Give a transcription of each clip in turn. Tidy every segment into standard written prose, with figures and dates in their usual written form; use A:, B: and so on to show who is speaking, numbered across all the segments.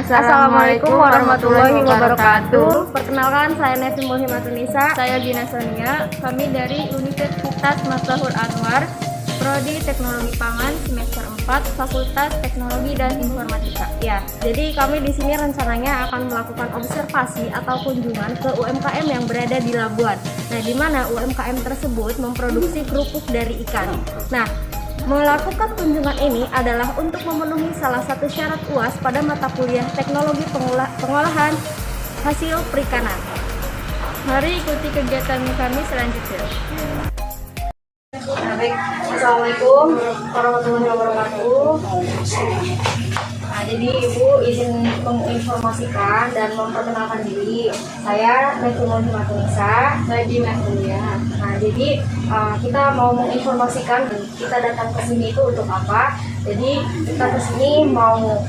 A: Assalamualaikum warahmatullahi wabarakatuh.
B: Perkenalkan, saya Nevi Mulhimatunisa.
A: Saya Gina Sonia. Kami dari Universitas Maslahul Anwar, Prodi Teknologi Pangan semester 4, Fakultas Teknologi dan Informatika.
B: Ya, jadi kami di sini rencananya akan melakukan observasi atau kunjungan ke UMKM yang berada di Labuan. Nah, di mana UMKM tersebut memproduksi kerupuk dari ikan. Nah, melakukan kunjungan ini adalah untuk memenuhi salah satu syarat UAS pada mata kuliah Teknologi Pengolahan Hasil Perikanan.
A: Mari ikuti kegiatan kami selanjutnya.
B: Baik, Assalamualaikum warahmatullahi wabarakatuh. Nah, jadi Ibu izin menginformasikan dan memperkenalkan diri. Saya Nevi Mulhimatunisa.
A: Saya Gina Sonia.
B: Nah, jadi kita mau menginformasikan kita datang ke sini itu untuk apa? Jadi kita ke sini mau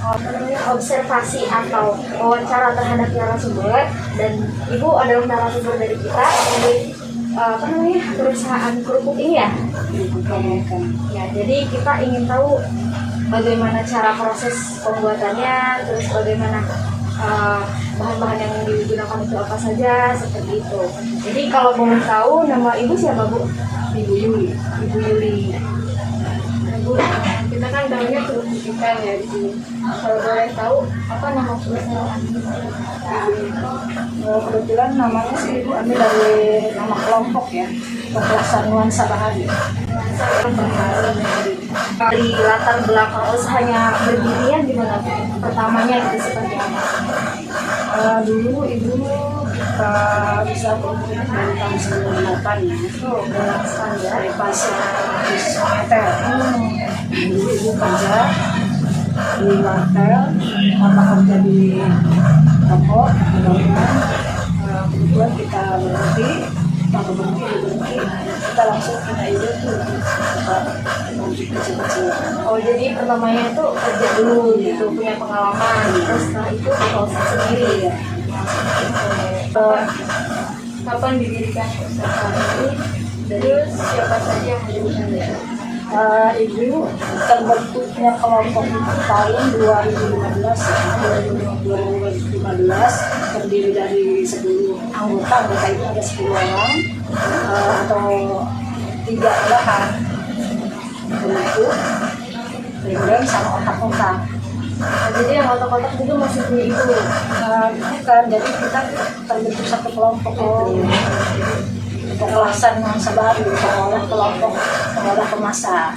B: observasi atau wawancara terhadap narasumber, dan Ibu adalah narasumber dari kita dari perusahaan kerupuk ini ya. Ya, jadi kita ingin tahu bagaimana cara proses pembuatannya, terus bagaimana bahan-bahan yang digunakan itu apa saja, seperti itu. Jadi kalau boleh tahu, nama Ibu siapa, Bu?
A: Ibu Yuli.
B: Ibu Yuli.
A: Bu, kita kan tahunya kerupuk ikan ya di sini. Kalau boleh tahu apa nama perusahaan ini?
C: Kebetulan namanya sih Ibu ambil dari nama kelompok ya, Keklasan Nuansa Bahari.
B: Dari latar belakang usahanya berdirinya gimana? Pertamanya itu seperti apa?
C: Dulu Ibu bisa berumur dari tahun 98 ya, itu dari pasir habis hotel. Dulu Ibu kerja di hotel, apa kerja di toko, kemudian kita berhenti, kita langsung punya ide tuh kecil-kecil.
B: Oh, jadi pertamanya itu kerja dulu gitu, punya pengalaman, terus setelah itu proses sendiri ya.
A: Kapan didirikan usaha ini? Terus siapa saja yang mendirikannya?
C: Ibu terbentuknya kelompok itu tahun 2015 terdiri dari 10 anggota itu ada 10 orang atau 3 bahan bentuk rem sama otak-otak.
B: Jadi yang otak-otak itu masih punya Ibu?
C: Bukan, jadi kita terbentuk satu kelompok itu. Keklasan Nuansa Bahari, sekolah kelompok sekolah kemasan.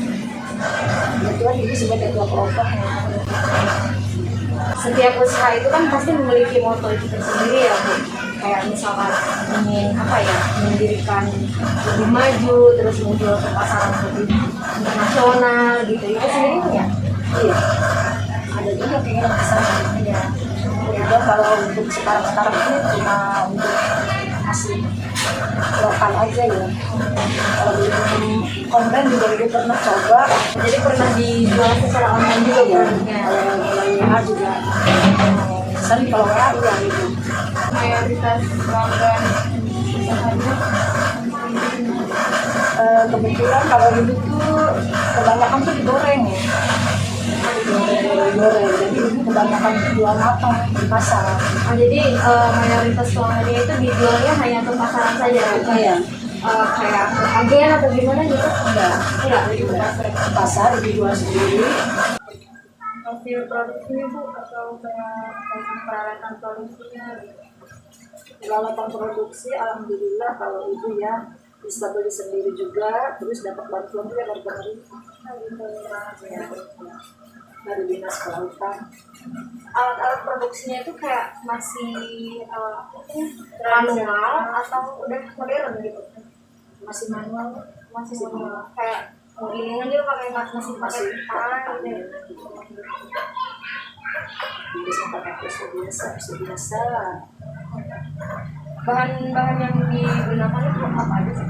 C: Kebetulan Ibu sebagai ketua kelompoknya.
B: Setiap usaha itu kan pasti memiliki moto itu tersendiri ya, Bu. Kayak misalkan ingin mendirikan lebih maju, terus menjual ke pasaran lebih internasional gitu. Itu sendiri punya?
C: Iya, ada juga keinginan besar ya. Juga kalau untuk sekarang ini cuma untuk hasil lokal aja ya. Kalau belum online juga Ibu pernah coba.
B: Jadi pernah dijual secara online juga produknya?
C: WA juga sering kalau WA iya gitu.
A: Mayoritas pelanggan usahanya
C: Kebetulan kalau Ibu tuh kebanyakan tuh digoreng ya. Digoreng, jadi Ibu kebanyakan jual matang di pasar.
B: Jadi mayoritas pelanggannya itu dijualnya hanya ke pasaran saja, bukan
C: Iya.
B: Kayak ke agen atau gimana gitu?
C: Enggak,
B: Di
C: pasar dijual sendiri.
A: hasil produksinya Bu, atau kayak peralatan produksinya?
C: Peralatan produksi alhamdulillah kalau Ibu ya bisa beli sendiri juga, terus dapat bantuan juga dari pemerintah. Ya, dari dinas kelautan.
B: Alat-alat produksinya itu kayak masih manual atau udah modern gitu?
C: Masih manual,
B: Masih manual. Kayak ini dia masih pakai tangan gitu.
C: bisa pakai pisau biasa.
B: Bahan-bahan yang digunakan itu apa aja sih?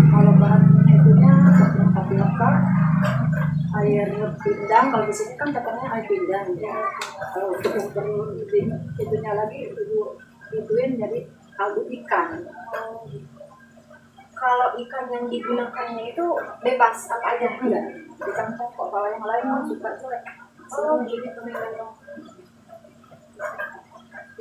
C: Kalau bahan itunya tapioka, air pindang. Kalau di sini kan katanya air pindang ya. Kalau untuk yang perlu itunya lagi ituin jadi kaldu ikan.
B: Kalau ikan yang digunakannya itu bebas apa aja?
C: Enggak, ikan pokok. Kalau yang lain suka cuek.
B: Oh, gitu memang.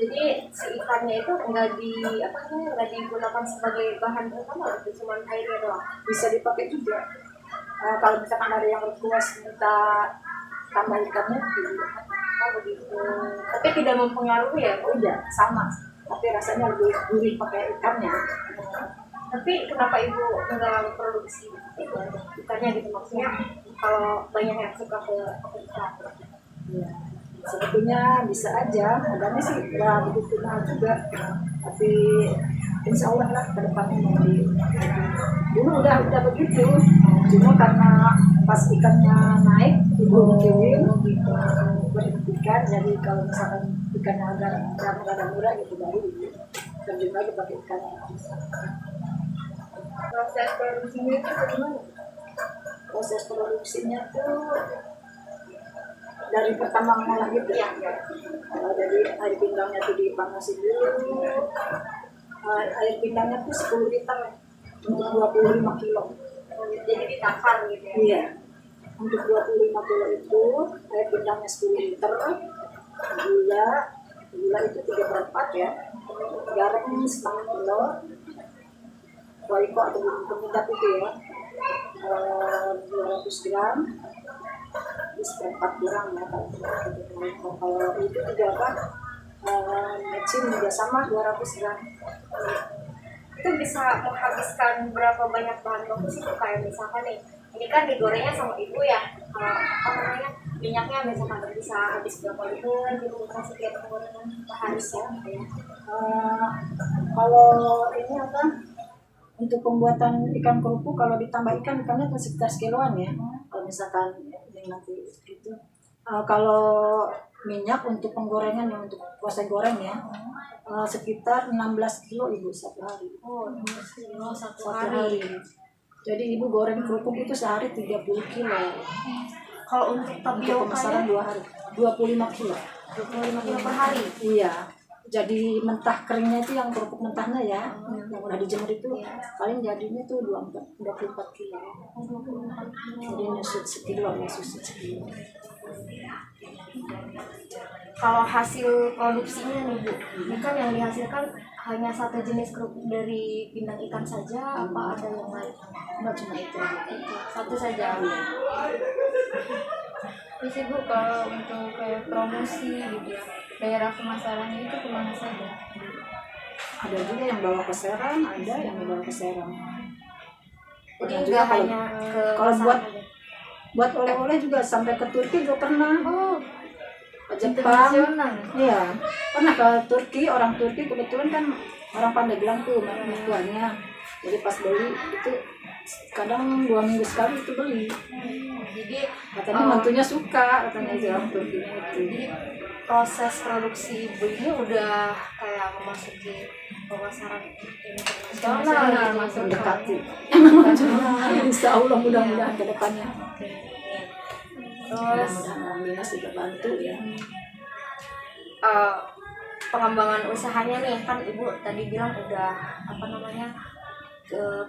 B: Jadi si ikannya itu nggak digunakan sebagai bahan utama, itu cuma airnya doang.
C: Bisa dipakai juga. Kalau misalkan ada yang request minta tambah ikannya,
B: Oh begitu. Tapi tidak mempengaruhi ya, Bu?
C: udah sama. Tapi rasanya lebih gurih pakai ikannya.
B: Tapi kenapa Ibu nggak produksi ikannya gitu, maksudnya kalau banyak yang suka ke ikan?
C: Ya. Sebetulnya bisa aja, modalnya sih nggak begitu mahal juga. Tapi insya Allah lah ke depannya mau dulu udah begitu. Cuma karena pas ikannya naik, ibu kirim gitu berikan. Jadi kalau misalkan ikannya agak murah gitu baru terjun lagi pakai ikan.
B: Proses produksinya itu gimana?
C: Proses produksinya tuh dari pertama ngolah gitu ya. Jadi air pindangnya tuh dipanasin dulu. Air pindangnya tuh 10 liter untuk 25 kilo.
B: Jadi ditakar gitu ya?
C: Iya. Untuk 25 kilo itu air pindangnya 10 liter. Gula itu 3/4 ya. Garam setengah kilo. Royco atau penyedap itu ya. 200 gram. Seperempat gram ya kalau itu juga mecin juga sama 200 gram.
B: Itu bisa menghabiskan berapa banyak bahan baku sih? Kayak misalkan nih, ini kan digorengnya sama Ibu ya, minyaknya misalkan bisa habis berapa liter gitu, kasih tiap penggorengan harus ya.
C: Kalau ini untuk pembuatan ikan kerupuk, kalau ditambah ikannya kan sekitar sekiloan ya. Kalau misalkan yang nanti itu, kalau minyak untuk penggorengan yang untuk proses goreng ya, sekitar 16 kilo ibu satu hari.
B: Oh, 16 kilo satu
C: Satu
B: hari.
C: Jadi ibu goreng kerupuk itu sehari 30 kilo.
B: Kalau untuk
C: Untuk
B: tapioka
C: pemasaran 2 hari 25 kilo.
B: 25 kilo per hari.
C: Iya. Jadi mentah keringnya itu yang kerupuk mentahnya ya, yang udah dijemur itu paling jadinya tuh 24 kilo. Jadi nyusut sekilo ya, susu sekilo.
B: Kalau hasil produksinya nih Bu, ini kan yang dihasilkan hanya satu jenis kerupuk dari pindang ikan saja, apa ada yang lain?
C: Enggak cuma itu aja.
B: Satu saja.
A: Terus Ibu kalau untuk kayak promosi gitu ya, daerah pemasarannya itu kemana saja?
C: Ada juga yang bawa ke Serang, ada yang bawa ke Serang.
B: Jadi
C: Pernah
B: nggak
C: kalau-
B: hanya ke
C: kalau
B: pasaran
C: buat-
B: aja.
C: buat oleh-oleh juga sampai ke Turki juga pernah.
B: Oh,
C: Ke Jepang.
A: Internasional.
C: Iya, pernah ke Turki. Orang Turki kebetulan kan orang Pandeglang tuh mertuanya. Jadi pas beli itu kadang 2 minggu sekali itu beli.
B: jadi
C: Katanya mantunya suka, katanya itu orang Turkinya itu.
B: jadi proses produksi Ibu ini udah kayak memasuki pemasaran internasional gitu.
A: Masuk
C: Mendekati. Insya Allah mudah-mudahan ke depannya.
B: Terus
C: Mudah-mudahan Dinas juga bantu ya.
B: pengembangan usahanya nih, kan Ibu tadi bilang udah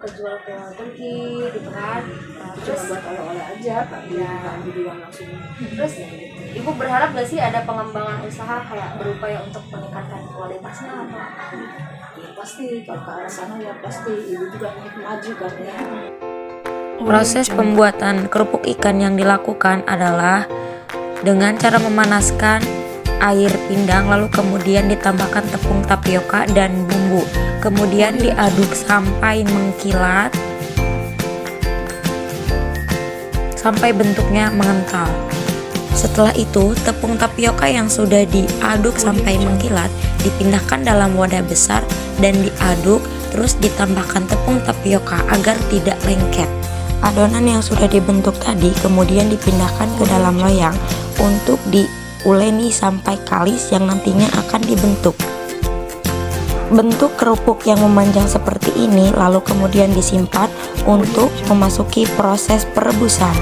B: kejual ke Turki gitu kan.
C: Cuma
B: Terus
C: buat oleh-oleh aja, Pak. Iya, dijual langsung.
B: terus Ibu berharap gak sih ada pengembangan usaha kayak berupaya untuk meningkatkan kualitasnya atau apa?
C: Ya pasti kalau ke arah sana ya pasti ibu juga ingin maju kan ya.
D: Proses pembuatan kerupuk ikan yang dilakukan adalah dengan cara memanaskan air pindang, lalu kemudian ditambahkan tepung tapioka dan bumbu, kemudian diaduk sampai mengkilat sampai bentuknya mengental. Setelah itu, tepung tapioka yang sudah diaduk sampai mengkilat dipindahkan dalam wadah besar dan diaduk, terus ditambahkan tepung tapioka agar tidak lengket. Adonan yang sudah dibentuk tadi kemudian dipindahkan ke dalam loyang untuk diuleni sampai kalis yang nantinya akan dibentuk. Bentuk kerupuk yang memanjang seperti ini lalu kemudian disimpan untuk memasuki proses perebusan.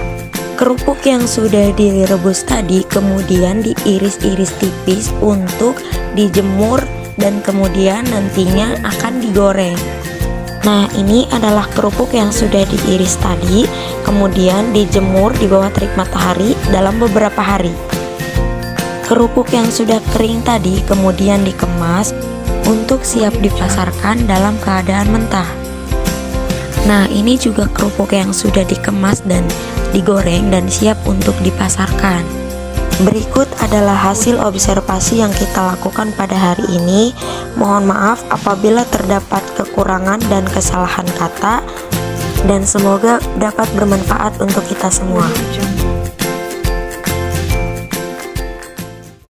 D: Kerupuk yang sudah direbus tadi kemudian diiris-iris tipis untuk dijemur dan kemudian nantinya akan digoreng. Nah, ini adalah kerupuk yang sudah diiris tadi, kemudian dijemur di bawah terik matahari dalam beberapa hari. Kerupuk yang sudah kering tadi kemudian dikemas untuk siap dipasarkan dalam keadaan mentah. Nah, ini juga kerupuk yang sudah dikemas dan digoreng dan siap untuk dipasarkan. Berikut adalah hasil observasi yang kita lakukan pada hari ini. Mohon maaf apabila terdapat kekurangan dan kesalahan kata, dan semoga dapat bermanfaat untuk kita semua.